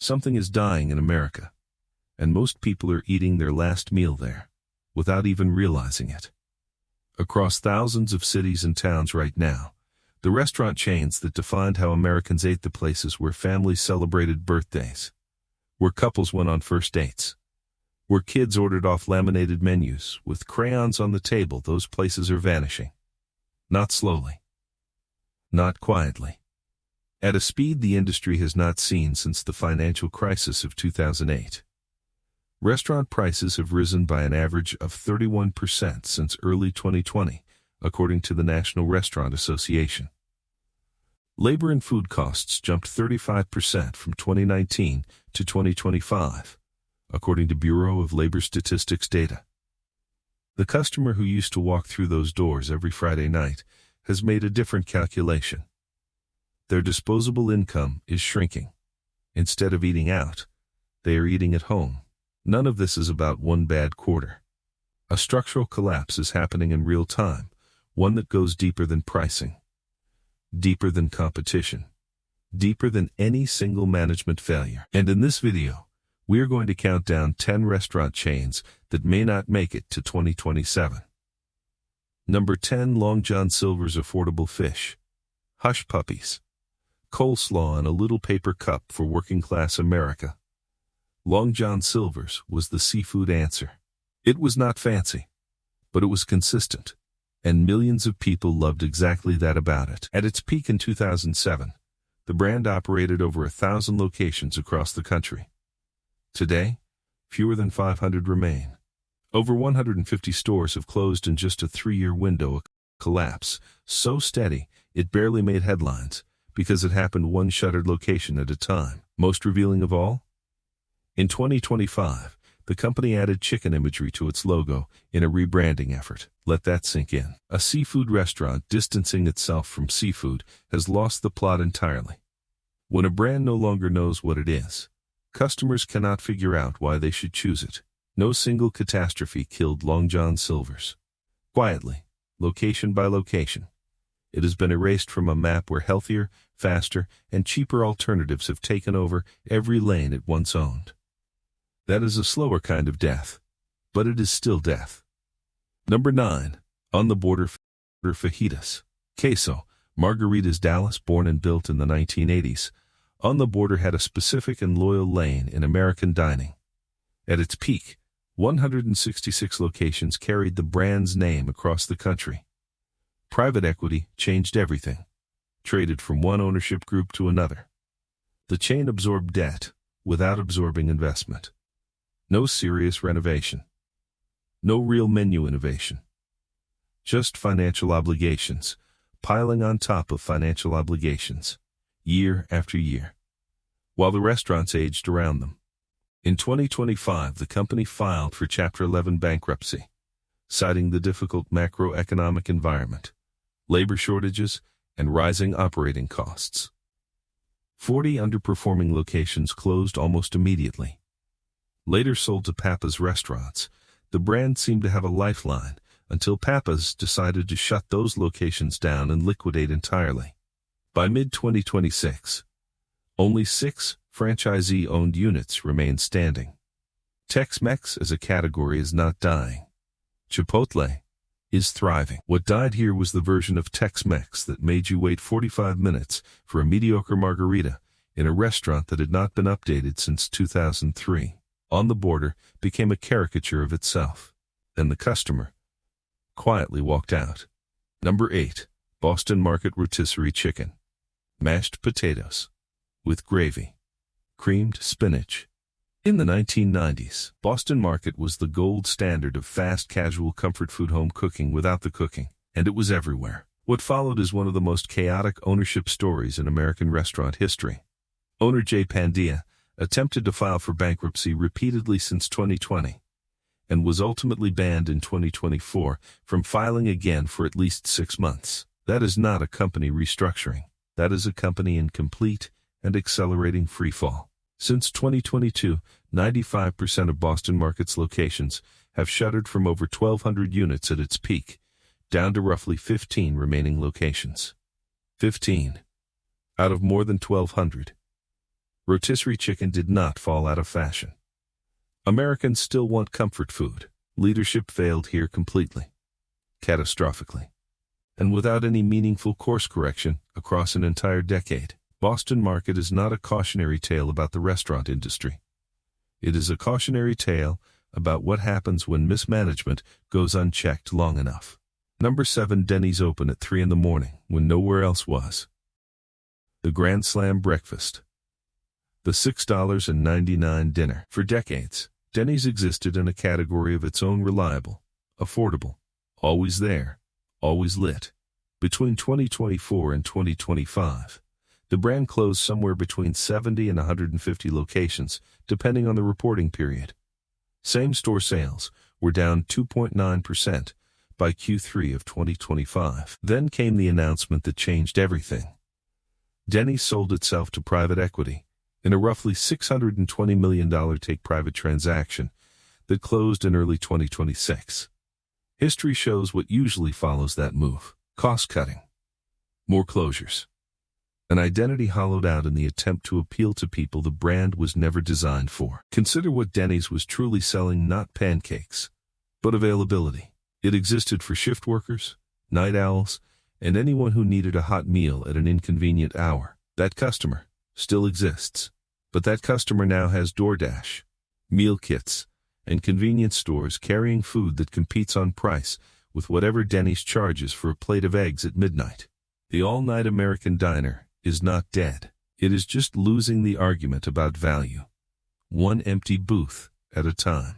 Something is dying in America, and most people are eating their last meal there, without even realizing it. Across thousands of cities and towns right now, the restaurant chains that defined how Americans ate, the places where families celebrated birthdays, where couples went on first dates, where kids ordered off laminated menus with crayons on the table, those places are vanishing. Not slowly. Not quietly. At a speed the industry has not seen since the financial crisis of 2008. Restaurant prices have risen by an average of 31% since early 2020, according to the National Restaurant Association. Labor and food costs jumped 35% from 2019 to 2025, according to Bureau of Labor Statistics data. The customer who used to walk through those doors every Friday night has made a different calculation. Their disposable income is shrinking. Instead of eating out, they are eating at home. None of this is about one bad quarter. A structural collapse is happening in real time, one that goes deeper than pricing, deeper than competition, deeper than any single management failure. And in this video, we are going to count down 10 restaurant chains that may not make it to 2027. Number 10. Long John Silver's affordable fish. Hush puppies. Coleslaw in a little paper cup for working-class America. Long John Silver's was the seafood answer. It was not fancy, but it was consistent, and millions of people loved exactly that about it. At its peak in 2007, the brand operated over 1,000 locations across the country. Today, fewer than 500 remain. Over 150 stores have closed in just a 3-year window, a collapse so steady it barely made headlines because it happened one shuttered location at a time. Most revealing of all? In 2025, the company added chicken imagery to its logo in a rebranding effort. Let that sink in. A seafood restaurant distancing itself from seafood has lost the plot entirely. When a brand no longer knows what it is, customers cannot figure out why they should choose it. No single catastrophe killed Long John Silver's. Quietly, location by location, it has been erased from a map where healthier, faster, and cheaper alternatives have taken over every lane it once owned. That is a slower kind of death, but it is still death. Number 9. On the Border fajitas. Queso, margaritas. Dallas, born and built in the 1980s, On the Border had a specific and loyal lane in American dining. At its peak, 166 locations carried the brand's name across the country. Private equity changed everything, traded from one ownership group to another. The chain absorbed debt without absorbing investment. No serious renovation. No real menu innovation. Just financial obligations, piling on top of financial obligations, year after year, while the restaurants aged around them. In 2025, the company filed for Chapter 11 bankruptcy, citing the difficult macroeconomic environment, labor shortages, and rising operating costs. 40 underperforming locations closed almost immediately. Later sold to Papa's Restaurants, the brand seemed to have a lifeline until Papa's decided to shut those locations down and liquidate entirely. By mid-2026, only 6 franchisee-owned units remain standing. Tex-Mex as a category is not dying. Chipotle is thriving. What died here was the version of Tex-Mex that made you wait 45 minutes for a mediocre margarita in a restaurant that had not been updated since 2003. On the Border became a caricature of itself, and the customer quietly walked out. Number 8. Boston Market Rotisserie Chicken. Mashed potatoes with gravy, creamed spinach. In the 1990s, Boston Market was the gold standard of fast casual comfort food, home cooking without the cooking, and it was everywhere. What followed is one of the most chaotic ownership stories in American restaurant history. Owner Jay Pandya attempted to file for bankruptcy repeatedly since 2020, and was ultimately banned in 2024 from filing again for at least 6 months. That is not a company restructuring. That is a company in complete and accelerating freefall. Since 2022, 95% of Boston Market's locations have shuttered from over 1,200 units at its peak, down to roughly 15 remaining locations. 15 out of more than 1,200. Rotisserie chicken did not fall out of fashion. Americans still want comfort food. Leadership failed here completely, catastrophically, and without any meaningful course correction across an entire decade. Boston Market is not a cautionary tale about the restaurant industry. It is a cautionary tale about what happens when mismanagement goes unchecked long enough. Number 7. Denny's open at 3 in the morning when nowhere else was. The Grand Slam breakfast. The $6.99 dinner. For decades, Denny's existed in a category of its own: reliable, affordable, always there, always lit. Between 2024 and 2025, the brand closed somewhere between 70 and 150 locations, depending on the reporting period. Same-store sales were down 2.9% by Q3 of 2025. Then came the announcement that changed everything. Denny's sold itself to private equity in a roughly $620 million take-private transaction that closed in early 2026. History shows what usually follows that move: cost-cutting, more closures, an identity hollowed out in the attempt to appeal to people the brand was never designed for. Consider what Denny's was truly selling: not pancakes, but availability. It existed for shift workers, night owls, and anyone who needed a hot meal at an inconvenient hour. That customer still exists, but that customer now has DoorDash, meal kits, and convenience stores carrying food that competes on price with whatever Denny's charges for a plate of eggs at midnight. The all-night American diner is not dead. It is just losing the argument about value, one empty booth at a time.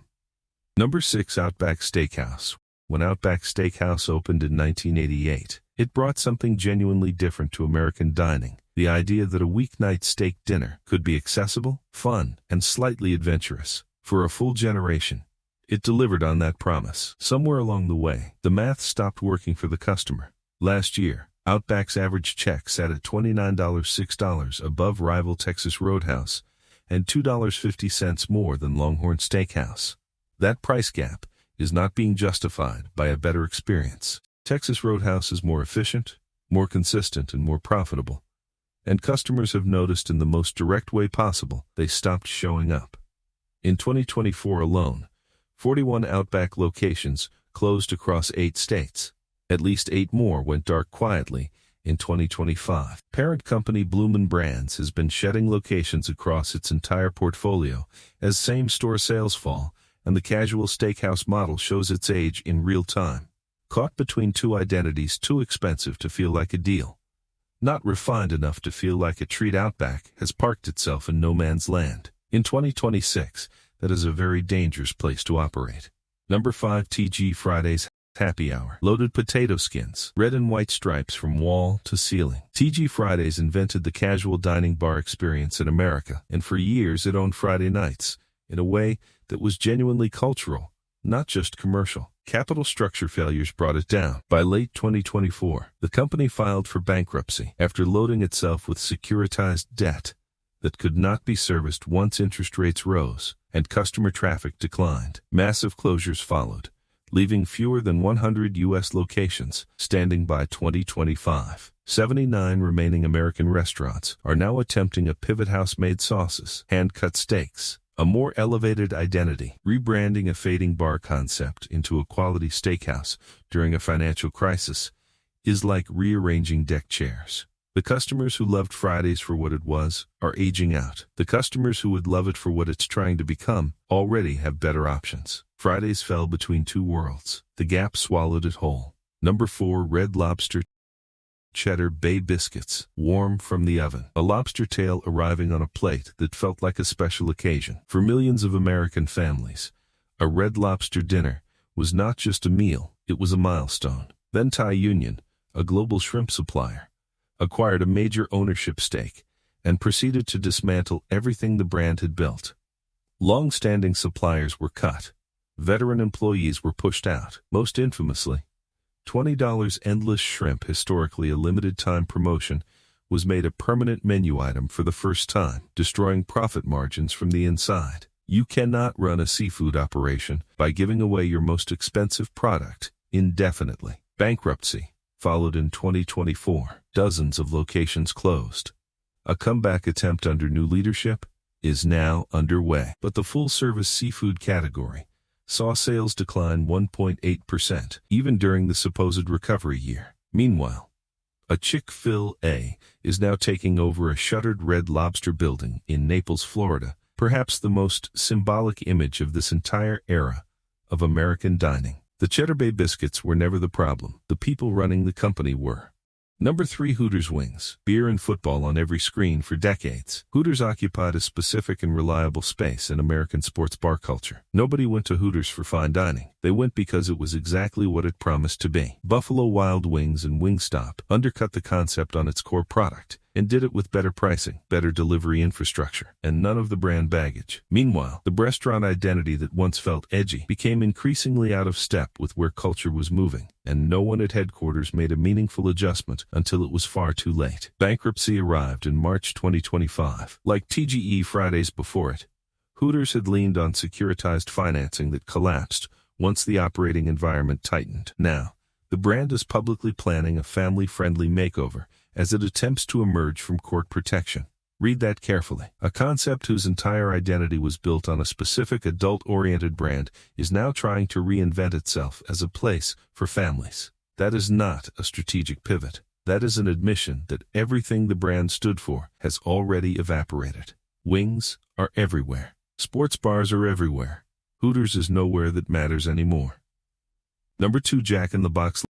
Number 6. Outback Steakhouse. When Outback Steakhouse opened in 1988, it brought something genuinely different to American dining: the idea that a weeknight steak dinner could be accessible, fun, and slightly adventurous. For a full generation, it delivered on that promise. Somewhere along the way, the math stopped working for the customer. Last year, Outback's average check sat at $29, $6 above rival Texas Roadhouse, and $2.50 more than Longhorn Steakhouse. That price gap is not being justified by a better experience. Texas Roadhouse is more efficient, more consistent, and more profitable, and customers have noticed in the most direct way possible. They stopped showing up. In 2024 alone, 41 Outback locations closed across 8 states. At least 8 more went dark quietly in 2025. Parent company Bloomin' Brands has been shedding locations across its entire portfolio as same-store sales fall, and the casual steakhouse model shows its age in real time. Caught between two identities too expensive to feel like a deal, not refined enough to feel like a treat, Outback has parked itself in no man's land. In 2026, that is a very dangerous place to operate. Number 5. TGI Fridays Happy Hour. Loaded potato skins, red and white stripes from wall to ceiling. TGI Fridays invented the casual dining bar experience in America, and for years it owned Friday nights in a way that was genuinely cultural, not just commercial. Capital structure failures brought it down. By late 2024, the company filed for bankruptcy after loading itself with securitized debt that could not be serviced once interest rates rose and customer traffic declined. Massive closures followed, leaving fewer than 100 U.S. locations standing by 2025. 79 remaining American restaurants are now attempting a pivot: house-made sauces, hand-cut steaks, a more elevated identity. Rebranding a fading bar concept into a quality steakhouse during a financial crisis is like rearranging deck chairs. The customers who loved Fridays for what it was are aging out. The customers who would love it for what it's trying to become already have better options. Fridays fell between two worlds. The gap swallowed it whole. Number 4. Red Lobster Cheddar Bay Biscuits, warm from the oven. A lobster tail arriving on a plate that felt like a special occasion. For millions of American families, a Red Lobster dinner was not just a meal, it was a milestone. Then Thai Union, a global shrimp supplier, acquired a major ownership stake and proceeded to dismantle everything the brand had built. Long-standing suppliers were cut. Veteran employees were pushed out. Most infamously, $20 endless shrimp, historically a limited-time promotion, was made a permanent menu item for the first time, destroying profit margins from the inside. You cannot run a seafood operation by giving away your most expensive product indefinitely. Bankruptcy followed in 2024. Dozens of locations closed. A comeback attempt under new leadership is now underway. But the full-service seafood category saw sales decline 1.8%, even during the supposed recovery year. Meanwhile, a Chick-fil-A is now taking over a shuttered Red Lobster building in Naples, Florida, perhaps the most symbolic image of this entire era of American dining. The Cheddar Bay biscuits were never the problem. The people running the company were. Number 3, Hooters wings. Beer and football on every screen for decades. Hooters occupied a specific and reliable space in American sports bar culture. Nobody went to Hooters for fine dining. They went because it was exactly what it promised to be. Buffalo Wild Wings and Wingstop undercut the concept on its core product and did it with better pricing, better delivery infrastructure, and none of the brand baggage. Meanwhile, the restaurant identity that once felt edgy became increasingly out of step with where culture was moving, and no one at headquarters made a meaningful adjustment until it was far too late. Bankruptcy arrived in March 2025. Like TGI Fridays before it, Hooters had leaned on securitized financing that collapsed once the operating environment tightened. Now, the brand is publicly planning a family-friendly makeover as it attempts to emerge from court protection. Read that carefully. A concept whose entire identity was built on a specific adult-oriented brand is now trying to reinvent itself as a place for families. That is not a strategic pivot. That is an admission that everything the brand stood for has already evaporated. Wings are everywhere. Sports bars are everywhere. Hooters is nowhere that matters anymore. Number 2, Jack in the Box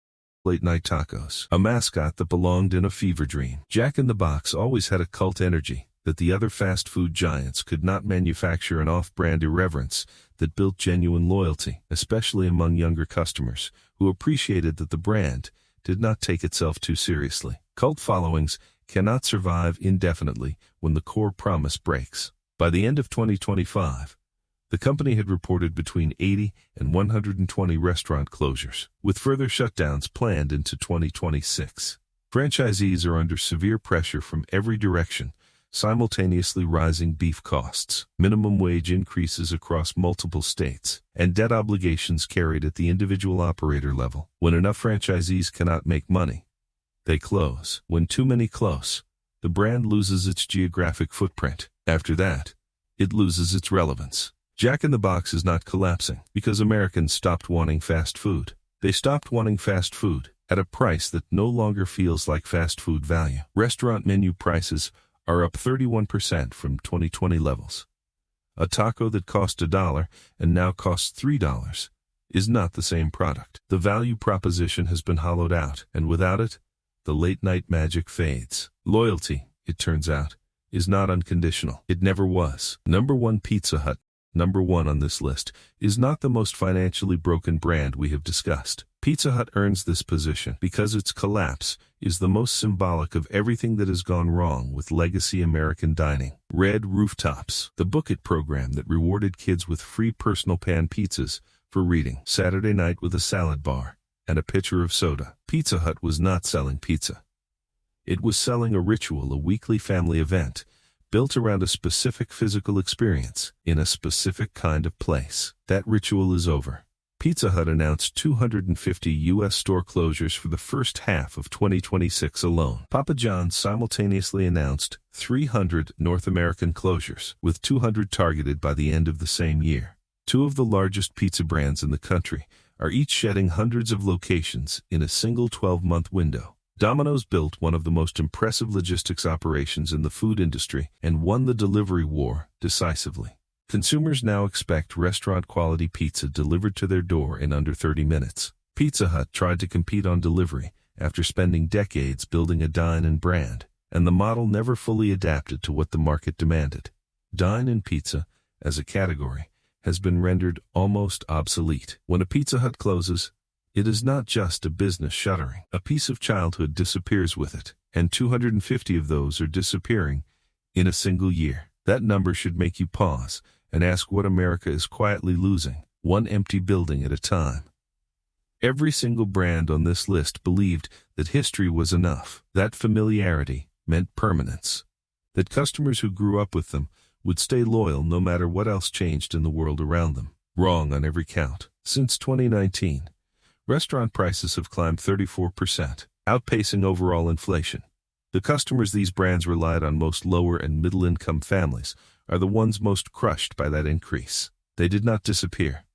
late-night tacos. A mascot that belonged in a fever dream. Jack in the Box always had a cult energy that the other fast food giants could not manufacture, an off-brand irreverence that built genuine loyalty, especially among younger customers who appreciated that the brand did not take itself too seriously. Cult followings cannot survive indefinitely when the core promise breaks. By the end of 2025, the company had reported between 80 and 120 restaurant closures, with further shutdowns planned into 2026. Franchisees are under severe pressure from every direction, simultaneously rising beef costs, minimum wage increases across multiple states, and debt obligations carried at the individual operator level. When enough franchisees cannot make money, they close. When too many close, the brand loses its geographic footprint. After that, it loses its relevance. Jack in the Box is not collapsing because Americans stopped wanting fast food. They stopped wanting fast food at a price that no longer feels like fast food value. Restaurant menu prices are up 31% from 2020 levels. A taco that cost $1 and now costs $3 is not the same product. The value proposition has been hollowed out, and without it, the late-night magic fades. Loyalty, it turns out, is not unconditional. It never was. Number 1, Pizza Hut. Number 1 on this list is not the most financially broken brand we have discussed. Pizza Hut earns this position because its collapse is the most symbolic of everything that has gone wrong with legacy American dining. Red Rooftops, the Book It program that rewarded kids with free personal pan pizzas for reading. Saturday night with a salad bar and a pitcher of soda. Pizza Hut was not selling pizza. It was selling a ritual, a weekly family event built around a specific physical experience in a specific kind of place. That ritual is over. Pizza Hut announced 250 U.S. store closures for the first half of 2026 alone. Papa John's simultaneously announced 300 North American closures, with 200 targeted by the end of the same year. Two of the largest pizza brands in the country are each shedding hundreds of locations in a single 12-month window. Domino's built one of the most impressive logistics operations in the food industry and won the delivery war decisively. Consumers now expect restaurant-quality pizza delivered to their door in under 30 minutes. Pizza Hut tried to compete on delivery after spending decades building a dine-in brand, and the model never fully adapted to what the market demanded. Dine-in pizza, as a category, has been rendered almost obsolete. When a Pizza Hut closes, it is not just a business shuttering. A piece of childhood disappears with it, and 250 of those are disappearing in a single year. That number should make you pause and ask what America is quietly losing, one empty building at a time. Every single brand on this list believed that history was enough, that familiarity meant permanence, that customers who grew up with them would stay loyal no matter what else changed in the world around them. Wrong on every count. Since 2019, restaurant prices have climbed 34%, outpacing overall inflation. The customers these brands relied on, most lower and middle-income families, are the ones most crushed by that increase. They did not disappear.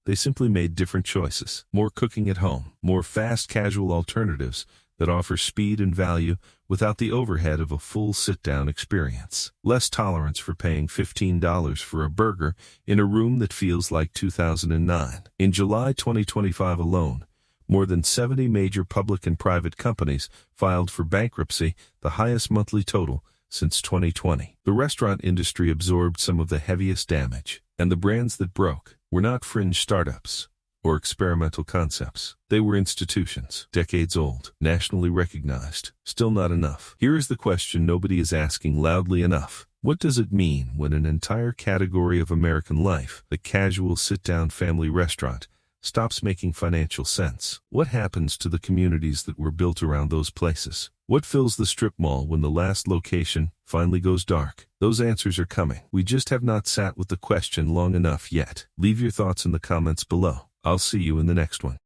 They simply made different choices. More cooking at home, more fast casual alternatives that offer speed and value without the overhead of a full sit-down experience. Less tolerance for paying $15 for a burger in a room that feels like 2009. In July 2025 alone, more than 70 major public and private companies filed for bankruptcy, the highest monthly total since 2020. The restaurant industry absorbed some of the heaviest damage, and the brands that broke were not fringe startups or experimental concepts. They were institutions, decades old, nationally recognized. Still not enough. Here is the question nobody is asking loudly enough. What does it mean when an entire category of American life, the casual sit-down family restaurant, stops making financial sense? What happens to the communities that were built around those places? What fills the strip mall when the last location finally goes dark? Those answers are coming. We just have not sat with the question long enough yet. Leave your thoughts in the comments below. I'll see you in the next one.